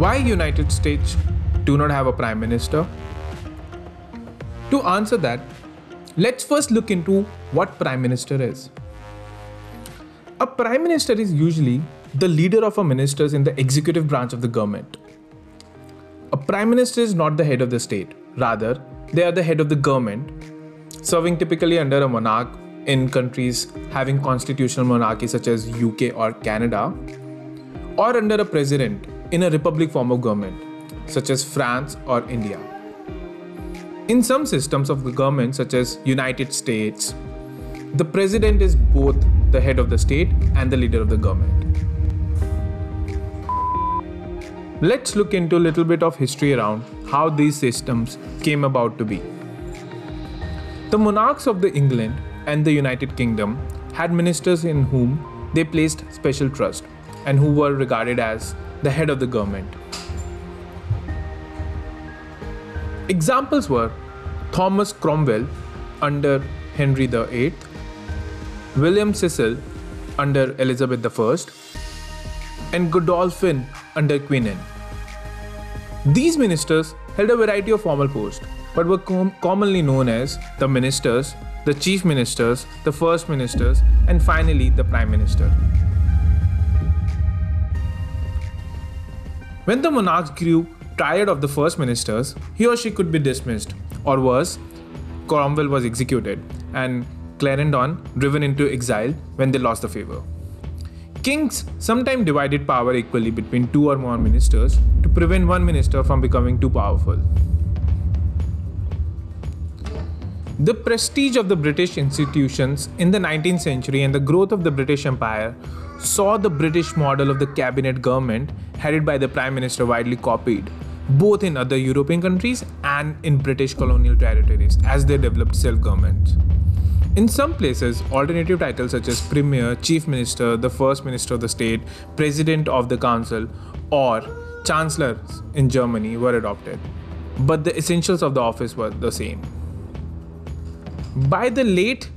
Why United States do not have a prime minister? To answer that, let's first look into what prime minister is. A prime minister is usually the leader of a ministers in the executive branch of the government. A prime minister is not the head of the state, rather they are the head of the government, serving typically under a monarch in countries having constitutional monarchy such as UK or Canada, or under a president in a republic form of government such as France or India. In some systems of the government such as United States, the president is both the head of the state and the leader of the government. Let's look into a little bit of history around how these systems came about to be. The monarchs of the England and the United Kingdom had ministers in whom they placed special trust and who were regarded as the head of the government. Examples were Thomas Cromwell under Henry VIII, William Cecil under Elizabeth I, and Godolphin under Queen Anne. These ministers held a variety of formal posts, but were commonly known as the ministers, the chief ministers, the first ministers, and finally the prime minister. When the monarch grew tired of the first ministers, he or she could be dismissed, or worse, Cromwell was executed and Clarendon driven into exile when they lost the favor. Kings sometimes divided power equally between two or more ministers to prevent one minister from becoming too powerful. The prestige of the British institutions in the 19th century and the growth of the British Empire saw the British model of the cabinet government headed by the Prime Minister widely copied, both in other European countries and in British colonial territories as they developed self-government. In some places, alternative titles such as Premier, Chief Minister, the First Minister of the State, President of the Council, or Chancellor in Germany were adopted, but the essentials of the office were the same. By the late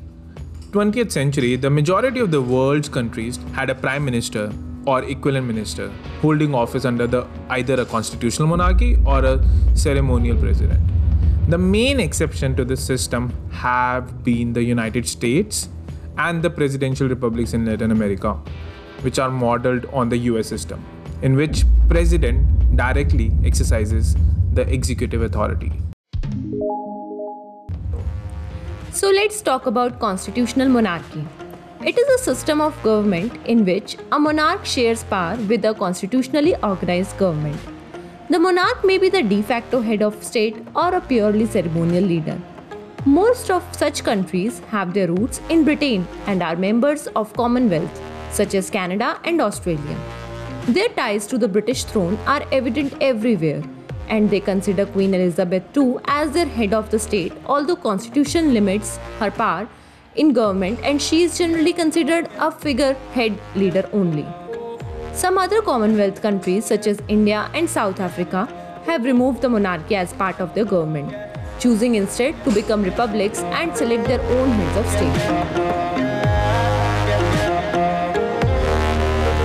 20th century, the majority of the world's countries had a prime minister or equivalent minister holding office under either a constitutional monarchy or a ceremonial president. The main exception to this system have been the United States and the presidential republics in Latin America, which are modeled on the US system, in which president directly exercises the executive authority. So let's talk about constitutional monarchy. It is a system of government in which a monarch shares power with a constitutionally organized government. The monarch may be the de facto head of state or a purely ceremonial leader. Most of such countries have their roots in Britain and are members of Commonwealth, such as Canada and Australia. Their ties to the British throne are evident everywhere, and they consider Queen Elizabeth II as their head of the state, although Constitution limits her power in government and she is generally considered a figurehead leader only. Some other Commonwealth countries such as India and South Africa have removed the monarchy as part of their government, choosing instead to become republics and select their own heads of state.